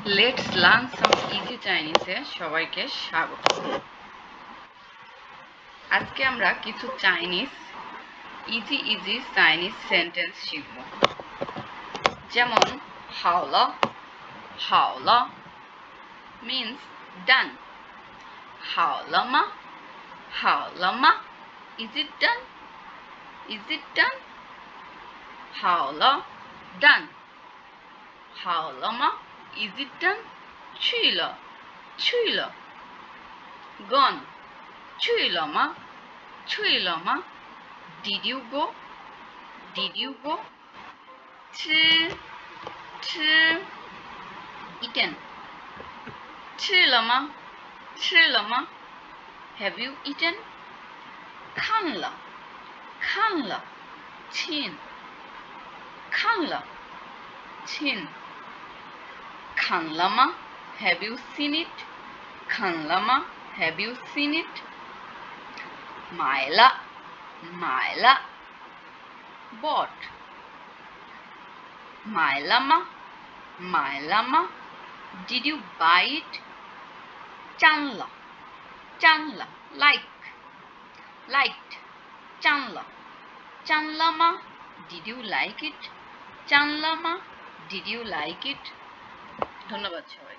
Let's learn some easy Chinese এ সবাইকে স্বাগত। আজকে আমরা কিছু ইজি চাইনিজ সেন্টেন্স শিখব। যেমন হাওলা means done. Hawla is it done? Is it done? Hawla done. Hawla is it done? 去了 gone 去了吗 did you go吃 eaten 吃了吗 have you eaten 看了亲看了吗 have you seen it 看了吗 have you seen it 买了 bought 买了吗 did you buy it 沾了 liked 沾了吗 did you like it 沾了吗 did you like it ধন্যবাদ সবাই।